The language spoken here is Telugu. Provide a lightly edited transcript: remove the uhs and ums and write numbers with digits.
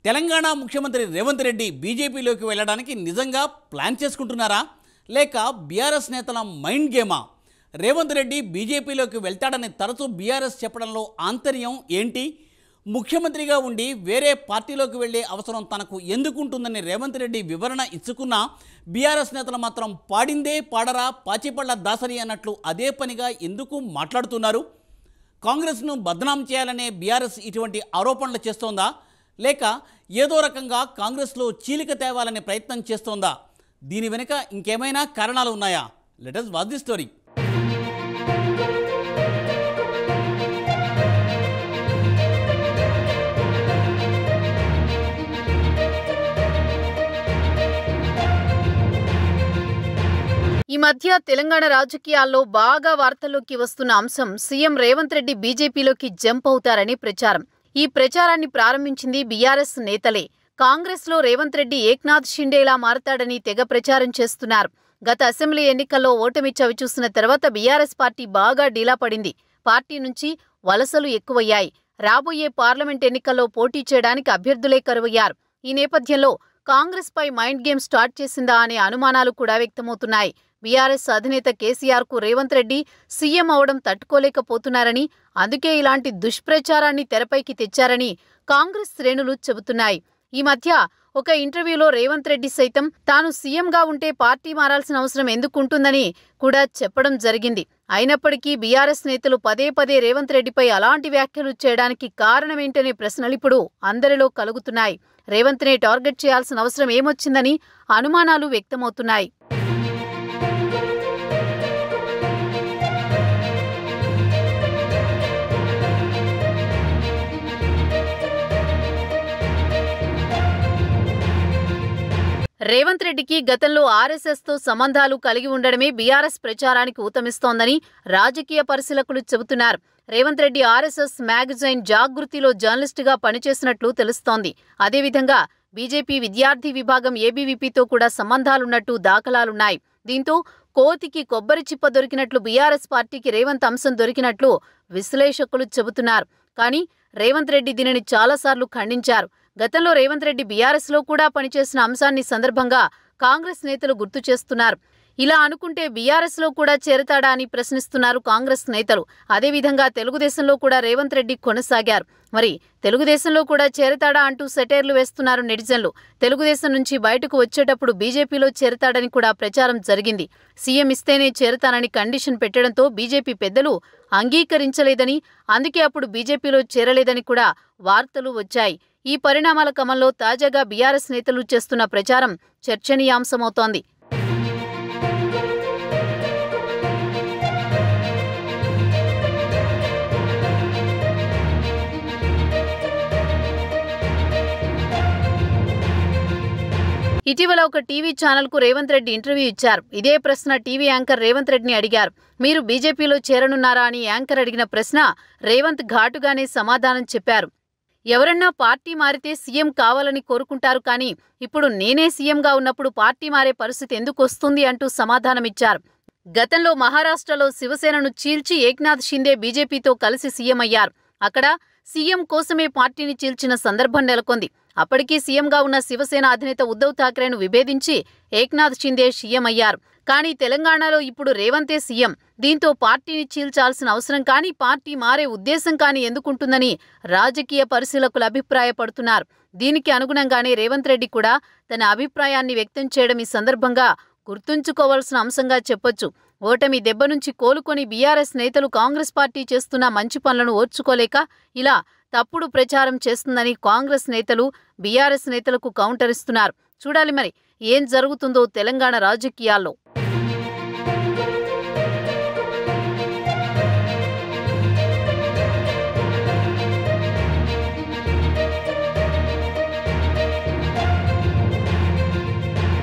తెలంగాణ ముఖ్యమంత్రి రేవంత్ రెడ్డి బీజేపీలోకి వెళ్ళడానికి నిజంగా ప్లాన్ చేసుకుంటున్నారా లేక బీఆర్ఎస్ నేతల మైండ్ గేమా? రేవంత్ రెడ్డి బీజేపీలోకి వెళ్తాడని తరచూ బీఆర్ఎస్ చెప్పడంలో ఆంతర్యం ఏంటి? ముఖ్యమంత్రిగా ఉండి వేరే పార్టీలోకి వెళ్ళే అవసరం తనకు ఎందుకుంటుందని రేవంత్ రెడ్డి వివరణ ఇచ్చుకున్నా బీఆర్ఎస్ నేతలు మాత్రం పాడిందే పాడరా పాచిపళ్ళ దాసరి అన్నట్లు అదే పనిగా ఎందుకు మాట్లాడుతున్నారు? కాంగ్రెస్ను బదనాం చేయాలనే బీఆర్ఎస్ ఇటువంటి ఆరోపణలు చేస్తోందా లేక ఏదో రకంగా కాంగ్రెస్లో చీలిక తేవాలనే ప్రయత్నం చేస్తోందా? దీని వెనుక ఇంకేమైనా కారణాలు ఉన్నాయా? Let us watch the story. ఈ మధ్య తెలంగాణ రాజకీయాల్లో బాగా వార్తల్లోకి వస్తున్న అంశం సీఎం రేవంత్ రెడ్డి బీజేపీలోకి జంప్ అవుతారని ప్రచారం. ఈ ప్రచారాన్ని ప్రారంభించింది బీఆర్ఎస్ నేతలే. కాంగ్రెస్లో రేవంత్ రెడ్డి ఏక్నాథ్ షిండేలా మారతాడని తెగ ప్రచారం చేస్తున్నారు. గత అసెంబ్లీ ఎన్నికల్లో ఓటమి చవిచూసిన తర్వాత బీఆర్ఎస్ పార్టీ బాగా డీలా పడింది. పార్టీ నుంచి వలసలు ఎక్కువయ్యాయి. రాబోయే పార్లమెంట్ ఎన్నికల్లో పోటీ చేయడానికి అభ్యర్థులే కరువయ్యారు. ఈ నేపథ్యంలో కాంగ్రెస్ పై మైండ్ గేమ్ స్టార్ట్ చేసిందా అనే అనుమానాలు కూడా వ్యక్తమవుతున్నాయి. బీఆర్ఎస్ అధినేత కేసీఆర్ కు రేవంత్ రెడ్డి సీఎం అవడం తట్టుకోలేకపోతున్నారని, అందుకే ఇలాంటి దుష్ప్రచారాన్ని తెరపైకి తెచ్చారని కాంగ్రెస్ శ్రేణులు చెబుతున్నాయి. ఈ మధ్య ఒక ఇంటర్వ్యూలో రేవంత్ రెడ్డి సైతం తాను సీఎంగా ఉంటే పార్టీ మారాల్సిన అవసరం ఎందుకుంటుందని కూడా చెప్పడం జరిగింది. అయినప్పటికీ బీఆర్ఎస్ నేతలు పదే పదే రేవంత్ రెడ్డిపై అలాంటి వ్యాఖ్యలు చేయడానికి కారణమేంటనే ప్రశ్నలిప్పుడు అందరిలో కలుగుతున్నాయి. రేవంత్నే టార్గెట్ చేయాల్సిన అవసరం ఏమొచ్చిందని అనుమానాలు వ్యక్తమవుతున్నాయి. రేవంత్ రెడ్డికి గతంలో ఆర్ఎస్ఎస్తో సంబంధాలు కలిగి ఉండడమే బీఆర్ఎస్ ప్రచారానికి ఊతమిస్తోందని రాజకీయ పరిశీలకులు చెబుతున్నారు. రేవంత్ రెడ్డి ఆర్ఎస్ఎస్ మ్యాగజైన్ జాగృతిలో జర్నలిస్టుగా పనిచేసినట్లు తెలుస్తోంది. అదేవిధంగా బీజేపీ విద్యార్థి విభాగం ఏబీవీపీతో కూడా సంబంధాలున్నట్టు దాఖలాలున్నాయి. దీంతో కోతికి కొబ్బరి చిప్ప దొరికినట్లు బీఆర్ఎస్ పార్టీకి రేవంత్ అంశం దొరికినట్లు విశ్లేషకులు చెబుతున్నారు. కానీ రేవంత్ రెడ్డి దీనిని చాలాసార్లు ఖండించారు. గతంలో రేవంత్ రెడ్డి బీఆర్ఎస్లో కూడా పనిచేసిన అంశాన్ని సందర్భంగా కాంగ్రెస్ నేతలు గుర్తు చేస్తున్నారు. ఇలా అనుకుంటే బీఆర్ఎస్లో కూడా చేరతాడా అని ప్రశ్నిస్తున్నారు కాంగ్రెస్ నేతలు. అదేవిధంగా తెలుగుదేశంలో కూడా రేవంత్ రెడ్డి కొనసాగారు. మరి తెలుగుదేశంలో కూడా చేరతాడా అంటూ సెటైర్లు వేస్తున్నారు నెటిజన్లు. తెలుగుదేశం నుంచి బయటకు వచ్చేటప్పుడు బీజేపీలో చేరతాడని కూడా ప్రచారం జరిగింది. సీఎం ఇస్తేనే చేరతానని కండిషన్ పెట్టడంతో బీజేపీ పెద్దలు అంగీకరించలేదని, అందుకే అప్పుడు బీజేపీలో చేరలేదని కూడా వార్తలు వచ్చాయి. ఈ పరిణామాల క్రమంలో తాజాగా బీఆర్ఎస్ నేతలు చేస్తున్న ప్రచారం చర్చనీయాంశమవుతోంది. ఇటీవల ఒక టీవీ ఛానల్కు రేవంత్ రెడ్డి ఇంటర్వ్యూ ఇచ్చారు. ఇదే ప్రశ్న టీవీ యాంకర్ రేవంత్ రెడ్డిని అడిగారు. మీరు బీజేపీలో చేరనున్నారా అని యాంకర్ అడిగిన ప్రశ్న రేవంత్ ఘాటుగానే సమాధానం చెప్పారు. ఎవరన్నా పార్టీ మారితే సీఎం కావాలని కోరుకుంటారు, కానీ ఇప్పుడు నేనే సీఎంగా ఉన్నప్పుడు పార్టీ మారే పరిస్థితి ఎందుకు వస్తుంది అంటూ సమాధానమిచ్చారు. గతంలో మహారాష్ట్రలో శివసేనను చీల్చి ఏక్నాథ్ షిండే బీజేపీతో కలిసి సీఎం అయ్యారు. అక్కడ సీఎం కోసమే పార్టీని చీల్చిన సందర్భం నెలకొంది. అప్పటికీ సీఎంగా ఉన్న శివసేన అధినేత ఉద్ధవ్ ఠాక్రేను విభేదించి ఏక్నాథ్ షిండే సీఎం అయ్యారు. కానీ తెలంగాణలో ఇప్పుడు రేవంతే సీఎం. దీంతో పార్టీని చీల్చాల్సిన అవసరం కానీ, పార్టీ మారే ఉద్దేశం కానీ ఎందుకుంటుందని రాజకీయ పరిశీలకులు అభిప్రాయపడుతున్నారు. దీనికి అనుగుణంగానే రేవంత్ రెడ్డి కూడా తన అభిప్రాయాన్ని వ్యక్తం చేయడం ఈ సందర్భంగా గుర్తుంచుకోవాల్సిన అంశంగా చెప్పొచ్చు. ఓటమి దెబ్బ నుంచి కోలుకొని బీఆర్ఎస్ నేతలు కాంగ్రెస్ పార్టీ చేస్తున్న మంచి పనులను ఓర్చుకోలేక ఇలా తప్పుడు ప్రచారం చేస్తుందని కాంగ్రెస్ నేతలు బీఆర్ఎస్ నేతలకు కౌంటర్ ఇస్తున్నారు. చూడాలి మరి ఏం జరుగుతుందో తెలంగాణ రాజకీయాల్లో.